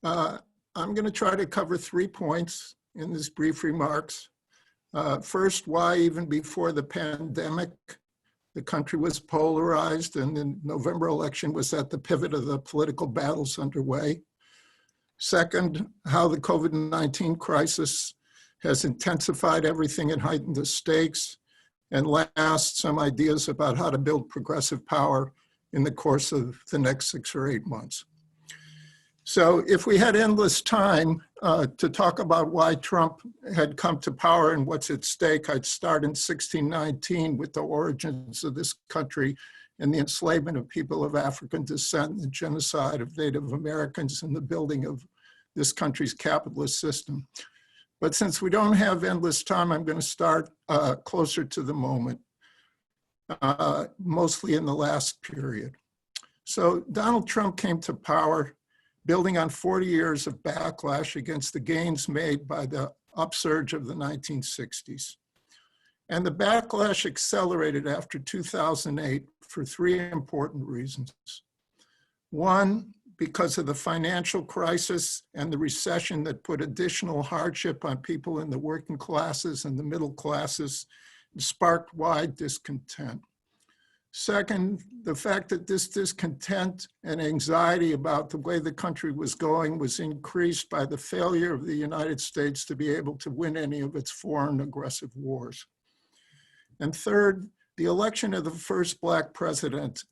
Uh, I'm going to try to cover 3 points in these brief remarks. First, why even before the pandemic, the country was polarized and the November election was at the pivot of the political battles underway. Second, how the COVID-19 crisis has intensified everything and heightened the stakes. And last, some ideas about how to build progressive power in the course of the next 6 or 8 months. So if we had endless time to talk about why Trump had come to power and what's at stake, I'd start in 1619 with the origins of this country and the enslavement of people of African descent and the genocide of Native Americans and the building of this country's capitalist system. But since we don't have endless time, I'm going to start closer to the moment, mostly in the last period. So Donald Trump came to power building on 40 years of backlash against the gains made by the upsurge of the 1960s. And the backlash accelerated after 2008 for 3 important reasons. One, because of the financial crisis and the recession that put additional hardship on people in the working classes and the middle classes, and sparked wide discontent. Second, the fact that this discontent and anxiety about the way the country was going was increased by the failure of the United States to be able to win any of its foreign aggressive wars. And third, the election of the first Black president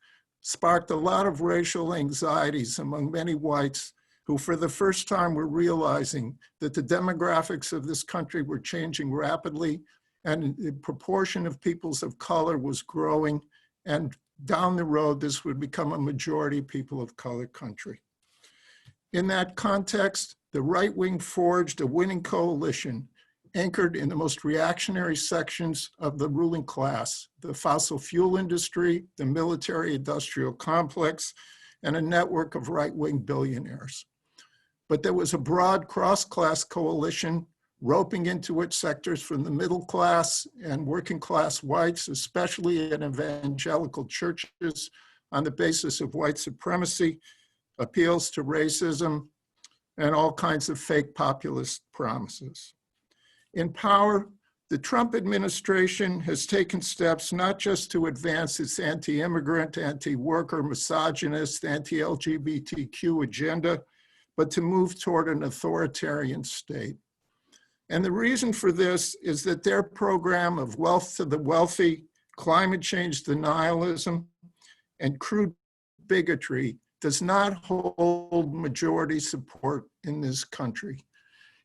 sparked a lot of racial anxieties among many whites who for the first time were realizing that the demographics of this country were changing rapidly and the proportion of peoples of color was growing, and down the road, this would become a majority people of color country. In that context, the right wing forged a winning coalition anchored in the most reactionary sections of the ruling class, the fossil fuel industry, the military industrial complex, and a network of right wing billionaires. But there was a broad cross-class coalition roping into its sectors from the middle class and working class whites, especially in evangelical churches, on the basis of white supremacy, appeals to racism, and all kinds of fake populist promises. In power, the Trump administration has taken steps not just to advance its anti-immigrant, anti-worker, misogynist, anti-LGBTQ agenda, but to move toward an authoritarian state. And the reason for this is that their program of wealth to the wealthy, climate change denialism, and crude bigotry does not hold majority support in this country.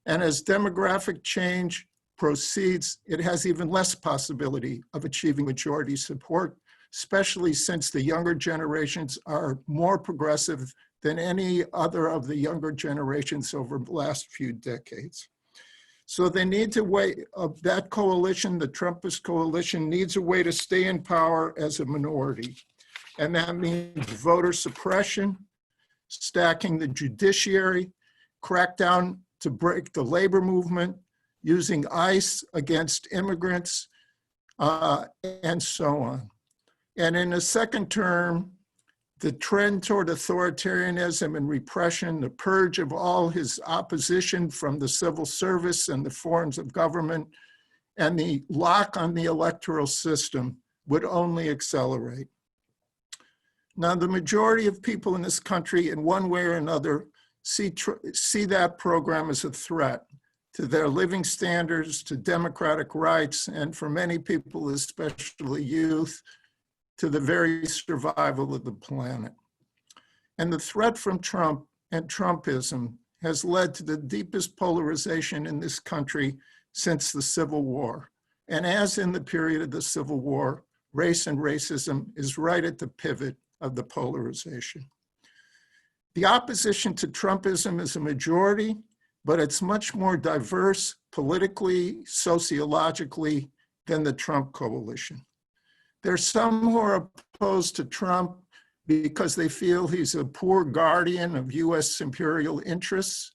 And as demographic change proceeds, it has even less possibility of achieving majority support, especially since the younger generations are more progressive than any other of the younger generations over the last few decades. So they need to wait, that coalition, the Trumpist coalition, needs a way to stay in power as a minority. And that means voter suppression, stacking the judiciary, crackdown to break the labor movement, using ICE against immigrants, and so on. And in a second term, the trend toward authoritarianism and repression, the purge of all his opposition from the civil service and the forms of government, and the lock on the electoral system would only accelerate. Now, the majority of people in this country, in one way or another, see that program as a threat to their living standards, to democratic rights, and for many people, especially youth, to the very survival of the planet. And the threat from Trump and Trumpism has led to the deepest polarization in this country since the Civil War. And as in the period of the Civil War, race and racism is right at the pivot of the polarization. The opposition to Trumpism is a majority, but it's much more diverse politically, sociologically than the Trump coalition. There's some who are opposed to Trump because they feel he's a poor guardian of US imperial interests,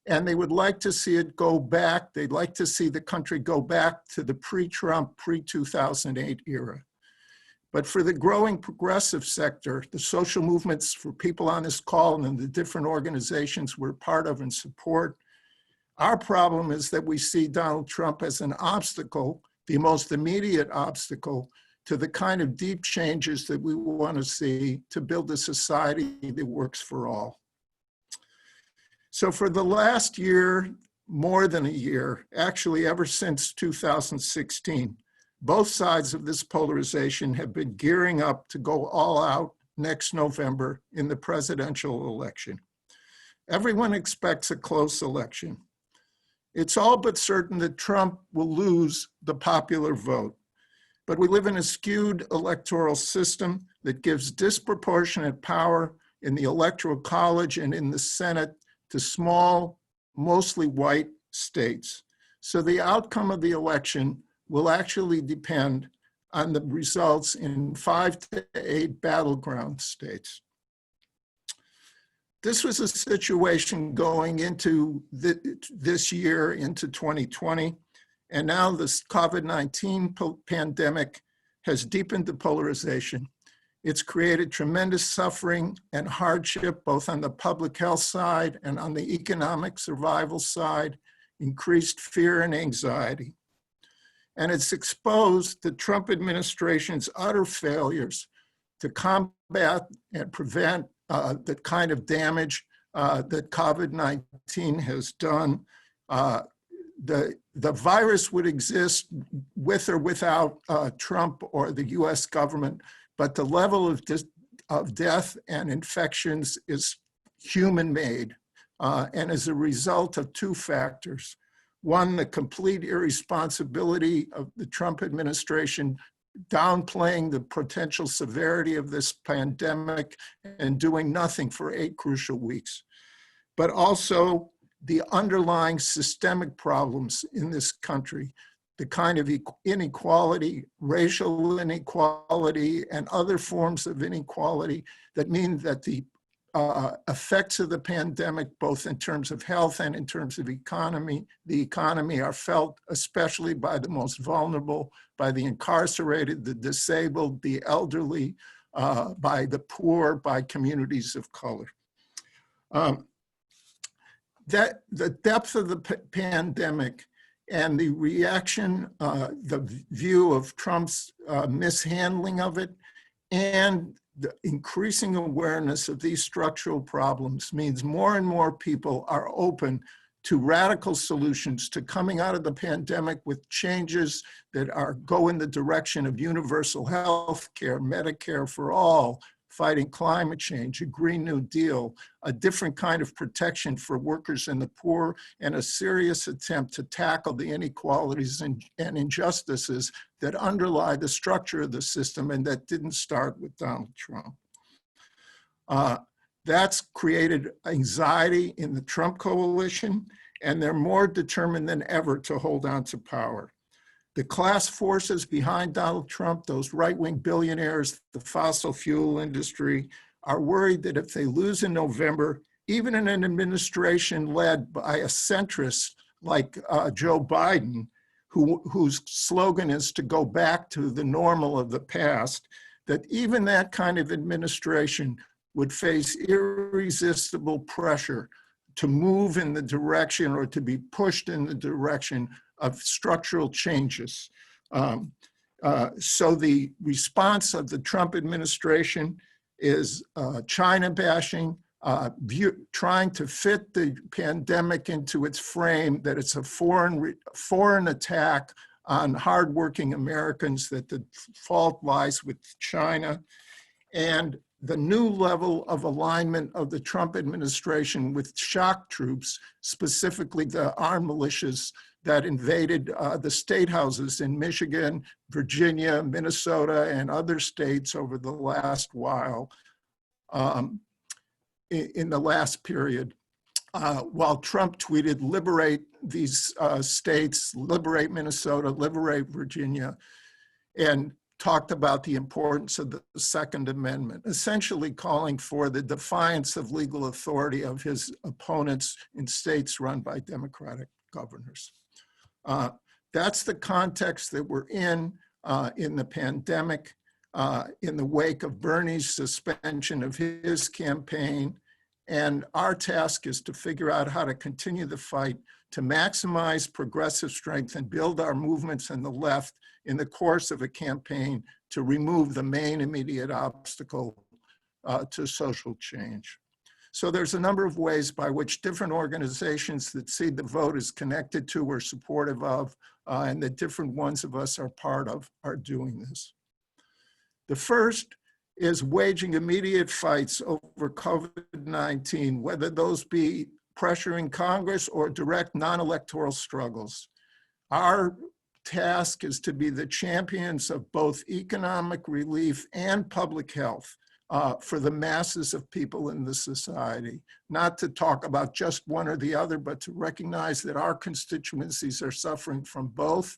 and they would like to see it go back. They'd like to see the country go back to the pre-Trump, pre-2008 era. But for the growing progressive sector, the social movements for people on this call and the different organizations we're part of and support, our problem is that we see Donald Trump as an obstacle, the most immediate obstacle to the kind of deep changes that we want to see to build a society that works for all. So for the last year, more than a year, actually ever since 2016, both sides of this polarization have been gearing up to go all out next November in the presidential election. Everyone expects a close election. It's all but certain that Trump will lose the popular vote. But we live in a skewed electoral system that gives disproportionate power in the Electoral College and in the Senate to small, mostly white states. So the outcome of the election will actually depend on the results in 5 to 8 battleground states. This was a situation going into this year, into 2020, and now this COVID-19 pandemic has deepened the polarization. It's created tremendous suffering and hardship, both on the public health side and on the economic survival side, increased fear and anxiety. And it's exposed the Trump administration's utter failures to combat and prevent the kind of damage that COVID-19 has done. The virus would exist with or without Trump or the US government, but the level of death and infections is human-made and as a result of 2 factors. One, the complete irresponsibility of the Trump administration downplaying the potential severity of this pandemic and doing nothing for 8 crucial weeks, but also the underlying systemic problems in this country, the kind of inequality, racial inequality, and other forms of inequality that mean that the effects of the pandemic, both in terms of health and in terms of the economy are felt especially by the most vulnerable, by the incarcerated, the disabled, the elderly, by the poor, by communities of color. The depth of the pandemic and the reaction, the view of Trump's mishandling of it, and the increasing awareness of these structural problems means more and more people are open to radical solutions to coming out of the pandemic with changes that go in the direction of universal health care, Medicare for all, fighting climate change, a Green New Deal, a different kind of protection for workers and the poor, and a serious attempt to tackle the inequalities and injustices that underlie the structure of the system and that didn't start with Donald Trump. That's created anxiety in the Trump coalition, and they're more determined than ever to hold on to power. The class forces behind Donald Trump, those right-wing billionaires, the fossil fuel industry, are worried that if they lose in November, even in an administration led by a centrist like Joe Biden, whose slogan is to go back to the normal of the past, that even that kind of administration would face irresistible pressure to move in the direction or to be pushed in the direction of structural changes. So the response of the Trump administration is China bashing, trying to fit the pandemic into its frame, that it's a foreign attack on hardworking Americans, that the fault lies with China, and the new level of alignment of the Trump administration with shock troops, specifically the armed militias that invaded the state houses in Michigan, Virginia, Minnesota, and other states over the last while, in the last period. While Trump tweeted, liberate these states, liberate Minnesota, liberate Virginia, and talked about the importance of the Second Amendment, essentially calling for the defiance of legal authority of his opponents in states run by Democratic governors. That's the context that we're in the pandemic. in the wake of Bernie's suspension of his campaign. And our task is to figure out how to continue the fight to maximize progressive strength and build our movements in the left in the course of a campaign to remove the main immediate obstacle to social change. So there's a number of ways by which different organizations that Seed the Vote is connected to or supportive of, and that different ones of us are part of, are doing this. The first is waging immediate fights over COVID-19, whether those be pressuring Congress or direct non-electoral struggles. Our task is to be the champions of both economic relief and public health for the masses of people in the society, not to talk about just one or the other, but to recognize that our constituencies are suffering from both.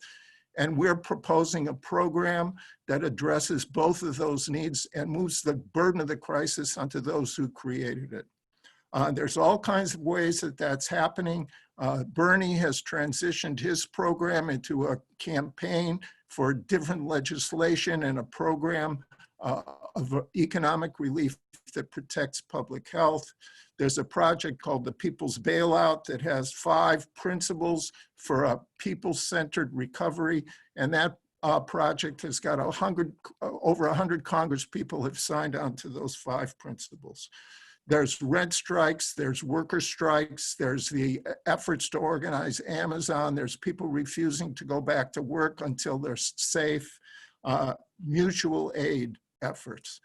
And we're proposing a program that addresses both of those needs and moves the burden of the crisis onto those who created it. There's all kinds of ways that that's happening. Bernie has transitioned his program into a campaign for different legislation and a program of economic relief that protects public health. There's a project called the People's Bailout that has 5 principles for a people-centered recovery. And that project has got over 100 Congress people have signed on to those 5 principles. There's rent strikes, there's worker strikes, there's the efforts to organize Amazon, there's people refusing to go back to work until they're safe, mutual aid efforts.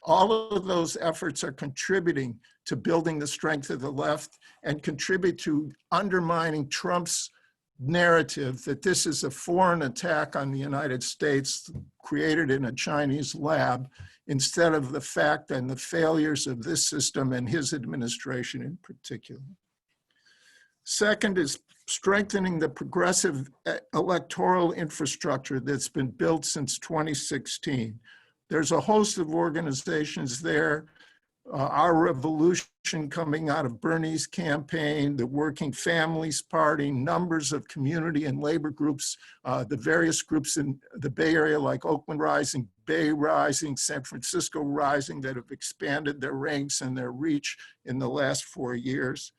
All of those efforts are contributing to building the strength of the left and contribute to undermining Trump's narrative that this is a foreign attack on the United States created in a Chinese lab, instead of the fact and the failures of this system and his administration in particular. Second is strengthening the progressive electoral infrastructure that's been built since 2016. There's a host of organizations there. Our Revolution coming out of Bernie's campaign, the Working Families Party, numbers of community and labor groups, the various groups in the Bay Area like Oakland Rising, Bay Rising, San Francisco Rising that have expanded their ranks and their reach in the last 4 years.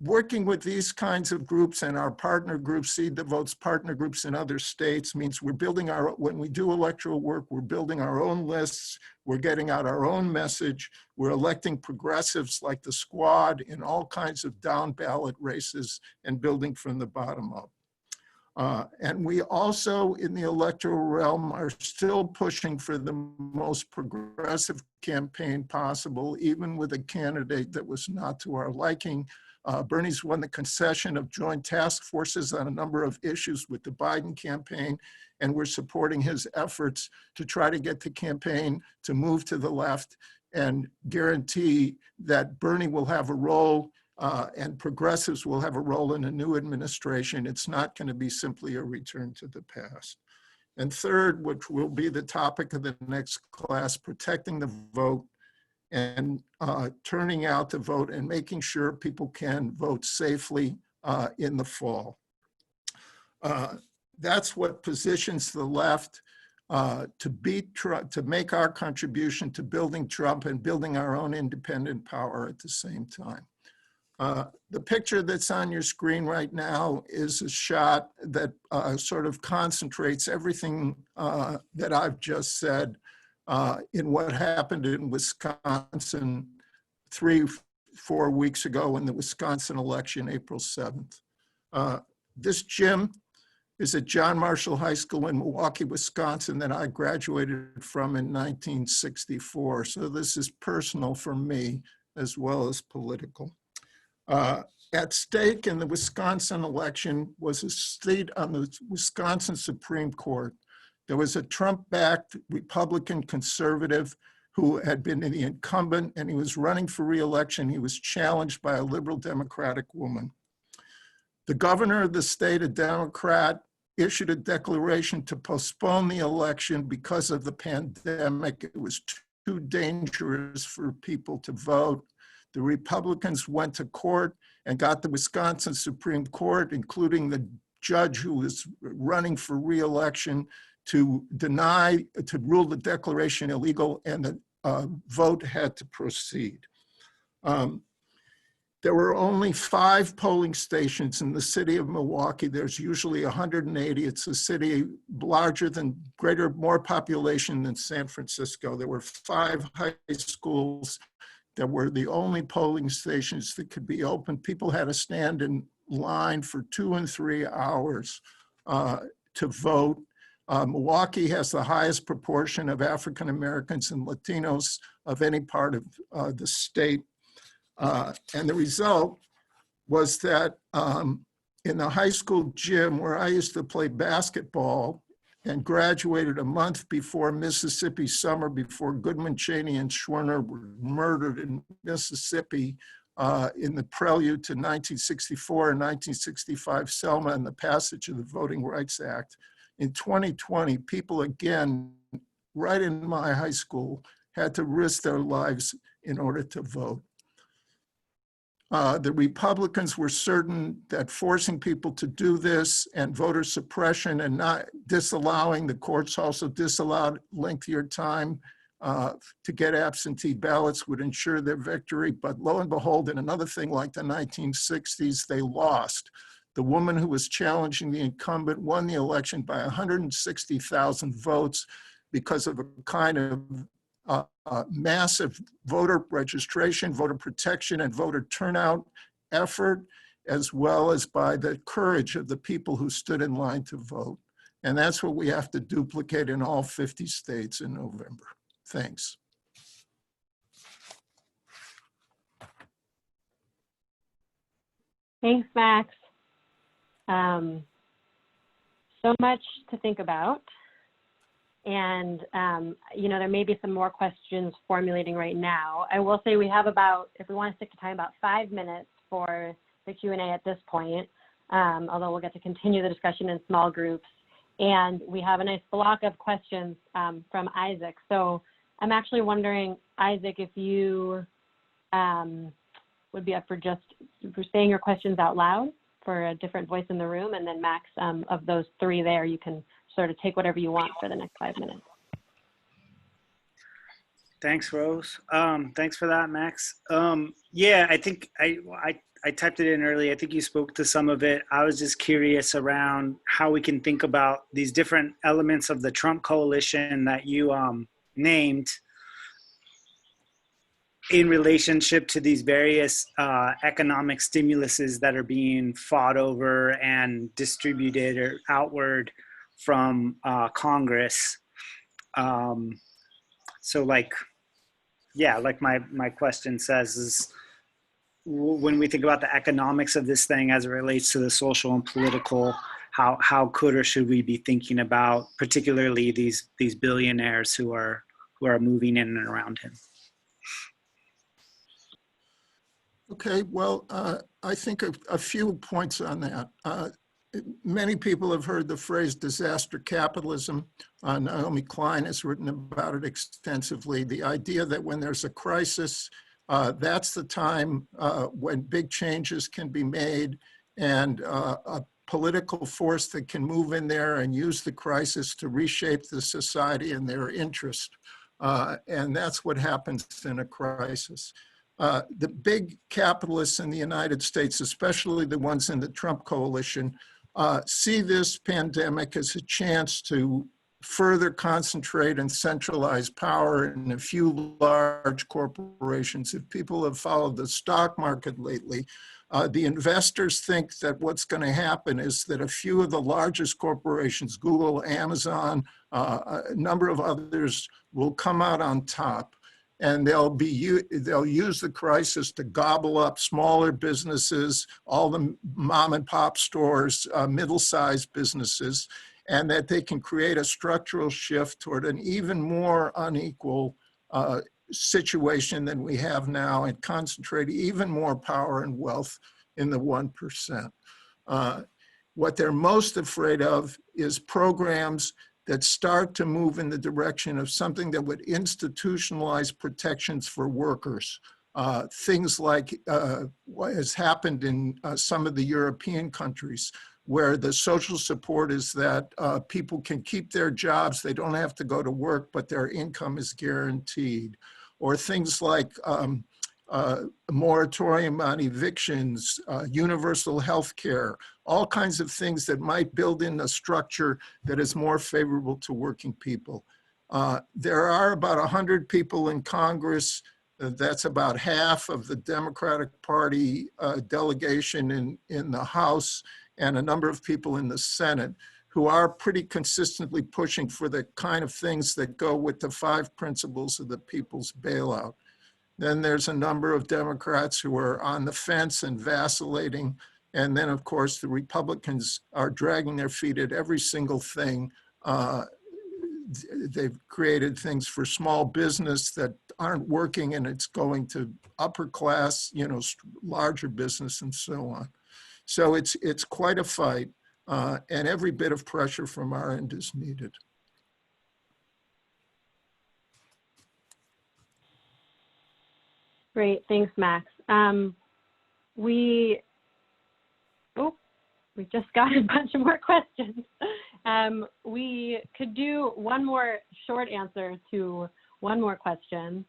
Working with these kinds of groups and our partner groups, Seed the Vote's partner groups in other states, means we're building when we do electoral work, we're building our own lists, we're getting out our own message, we're electing progressives like the Squad in all kinds of down ballot races and building from the bottom up. And we also, in the electoral realm, are still pushing for the most progressive campaign possible, even with a candidate that was not to our liking. Bernie's won the concession of joint task forces on a number of issues with the Biden campaign, and we're supporting his efforts to try to get the campaign to move to the left and guarantee that Bernie will have a role and progressives will have a role in a new administration. It's not going to be simply a return to the past. And third, which will be the topic of the next class, protecting the vote and turning out to vote and making sure people can vote safely in the fall. That's what positions the left to beat Trump, to make our contribution to building Trump and building our own independent power at the same time. The picture that's on your screen right now is a shot that sort of concentrates everything that I've just said in what happened in Wisconsin 3-4 weeks ago in the Wisconsin election, April 7th. This gym is at John Marshall High School in Milwaukee, Wisconsin that I graduated from in 1964. So this is personal for me as well as political. At stake in the Wisconsin election was a seat on the Wisconsin Supreme Court. There was a Trump-backed Republican conservative who had been the incumbent, and he was running for re-election. He was challenged by a liberal Democratic woman. The governor of the state, a Democrat, issued a declaration to postpone the election because of the pandemic. It was too dangerous for people to vote. The Republicans went to court and got the Wisconsin Supreme Court, including the judge who was running for re-election, to rule the declaration illegal, and the vote had to proceed. There were only 5 polling stations in the city of Milwaukee. There's usually 180. It's a city larger than, more population than San Francisco. There were 5 high schools that were the only polling stations that could be open. People had to stand in line for 2 and 3 hours to vote. Milwaukee has the highest proportion of African Americans and Latinos of any part of the state. And the result was that in the high school gym where I used to play basketball and graduated a month before Mississippi summer, before Goodman, Cheney, and Schwerner were murdered in Mississippi in the prelude to 1964 and 1965 Selma and the passage of the Voting Rights Act. In 2020, people again, right in my high school, had to risk their lives in order to vote. The Republicans were certain that forcing people to do this and voter suppression and not disallowing, the courts also disallowed lengthier time to get absentee ballots would ensure their victory. But lo and behold, in another thing like the 1960s, they lost. The woman who was challenging the incumbent won the election by 160,000 votes because of a kind of massive voter registration, voter protection, and voter turnout effort, as well as by the courage of the people who stood in line to vote. And that's what we have to duplicate in all 50 states in November. Thanks. Thanks, Max. So much to think about. And, you know, there may be some more questions formulating right now. I will say we have about, if we want to stick to time, about 5 minutes for the Q&A at this point, although we'll get to continue the discussion in small groups. And we have a nice block of questions from Isaac. So I'm actually wondering, Isaac, if you would be up for for saying your questions out loud for a different voice in the room. And then Max, of those 3 there, you can sort of take whatever you want for the next 5 minutes. Thanks, Rose. Thanks for that, Max. Yeah, I think I typed it in early. I think you spoke to some of it. I was just curious around how we can think about these different elements of the Trump coalition that you named in relationship to these various economic stimuluses that are being fought over and distributed or outward from Congress. So like, yeah, like my question says is, when we think about the economics of this thing as it relates to the social and political, how could or should we be thinking about particularly these billionaires who are moving in and around him? Okay, well, I think a few points on that. Many people have heard the phrase disaster capitalism. Naomi Klein has written about it extensively. The idea that when there's a crisis, that's the time when big changes can be made, and a political force that can move in there and use the crisis to reshape the society in their interest. And that's what happens in a crisis. The big capitalists in the United States, especially the ones in the Trump coalition, see this pandemic as a chance to further concentrate and centralize power in a few large corporations. If people have followed the stock market lately, the investors think that what's going to happen is that a few of the largest corporations, Google, Amazon, a number of others, will come out on top. And they'll use the crisis to gobble up smaller businesses, all the mom and pop stores, middle-sized businesses, and that they can create a structural shift toward an even more unequal situation than we have now and concentrate even more power and wealth in the 1%. What they're most afraid of is programs that start to move in the direction of something that would institutionalize protections for workers. Things like what has happened in some of the European countries, where the social support is that people can keep their jobs, they don't have to go to work, but their income is guaranteed. Or things like a moratorium on evictions, universal health care, all kinds of things that might build in a structure that is more favorable to working people. There are about 100 people in Congress. That's about half of the Democratic Party delegation in the House, and a number of people in the Senate who are pretty consistently pushing for the kind of things that go with the 5 principles of the People's Bailout. Then there's a number of Democrats who are on the fence and vacillating. And then, of course, the Republicans are dragging their feet at every single thing. They've created things for small business that aren't working, and it's going to upper class, larger business and so on. So it's quite a fight, and every bit of pressure from our end is needed. Great, thanks, Max. We just got a bunch of more questions. We could do one more short answer to one more question.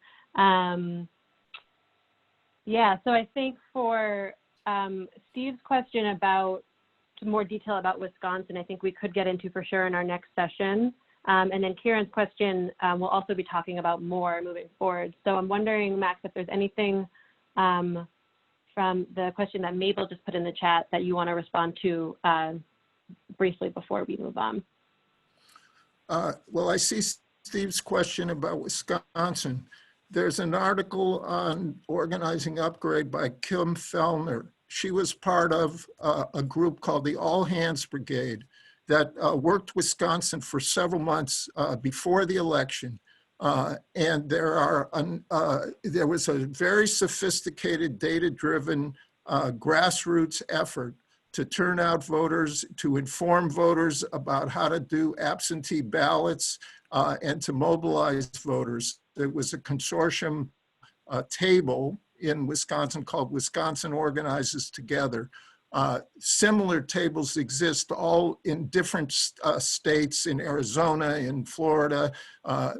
Yeah, so I think for Steve's question about more detail about Wisconsin, I think we could get into for sure in our next session. And then Kieran's question, we'll also be talking about more moving forward. So I'm wondering, Max, if there's anything from the question that Mabel just put in the chat that you want to respond to briefly before we move on. Well, I see Steve's question about Wisconsin. There's an article on organizing upgrade by Kim Fellner. She was part of a group called the All Hands Brigade that worked Wisconsin for several months before the election. And there was a very sophisticated, data-driven grassroots effort to turn out voters, to inform voters about how to do absentee ballots and to mobilize voters. There was a consortium table in Wisconsin called Wisconsin Organizes Together. Similar tables exist all in different states, in Arizona, in Florida,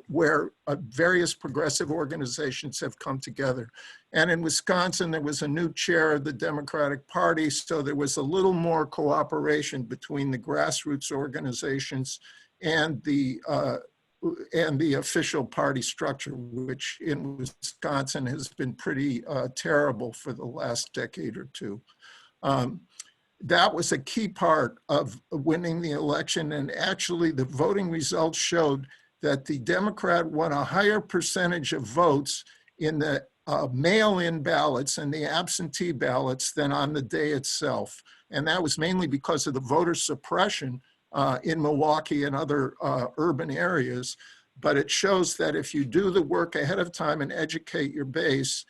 where various progressive organizations have come together. And in Wisconsin, there was a new chair of the Democratic Party, so there was a little more cooperation between the grassroots organizations and the official party structure, which in Wisconsin has been pretty terrible for the last decade or two. That was a key part of winning the election, and actually the voting results showed that the Democrat won a higher percentage of votes in the mail-in ballots and the absentee ballots than on the day itself. And that was mainly because of the voter suppression in Milwaukee and other urban areas. But it shows that if you do the work ahead of time and educate your base,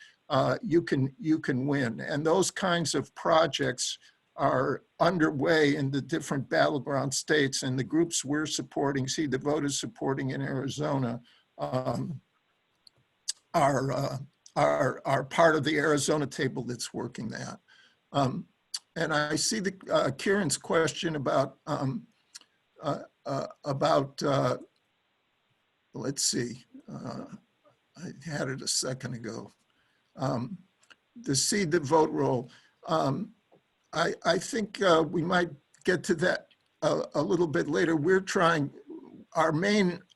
you can win. And those kinds of projects are underway in the different battleground states, and the groups we're supporting, See the Vote is supporting in Arizona, are part of the Arizona table that's working that. And I see Kieran's question about let's see, I had it a second ago. The See the Vote roll. I think we might get to that a little bit later. We're trying,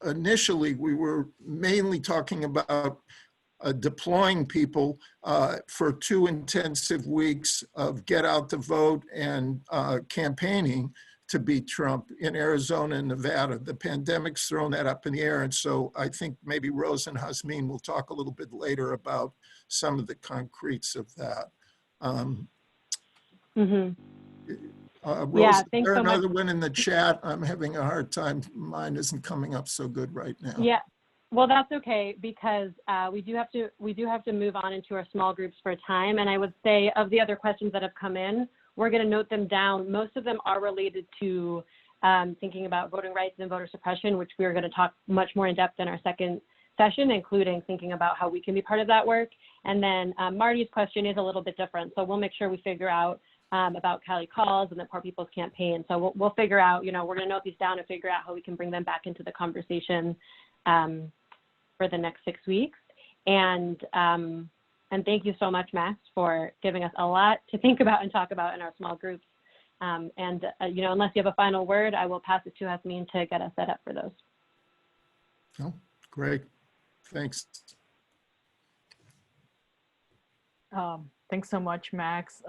initially we were mainly talking about deploying people for 2 intensive weeks of get out the vote and campaigning to beat Trump in Arizona and Nevada. The pandemic's thrown that up in the air, and so I think maybe Rose and Hasmin will talk a little bit later about some of the concretes of that. Rose, Yeah, thanks is there so another much. one in the chat? I'm having a hard time. Mine isn't coming up so good right now. Yeah, well, that's okay, because we do have to move on into our small groups for time. And I would say of the other questions that have come in, we're going to note them down. Most of them are related to thinking about voting rights and voter suppression, which we're going to talk much more in depth in our second session, including thinking about how we can be part of that work. And then Marty's question is a little bit different. So we'll make sure we figure out about Cali Calls and the Poor People's Campaign. So we'll figure out, we're going to note these down and figure out how we can bring them back into the conversation for the next 6 weeks. And thank you so much, Max, for giving us a lot to think about and talk about in our small groups. Unless you have a final word, I will pass it to Hasmin to get us set up for those. Oh, great. Thanks. Thanks so much, Max.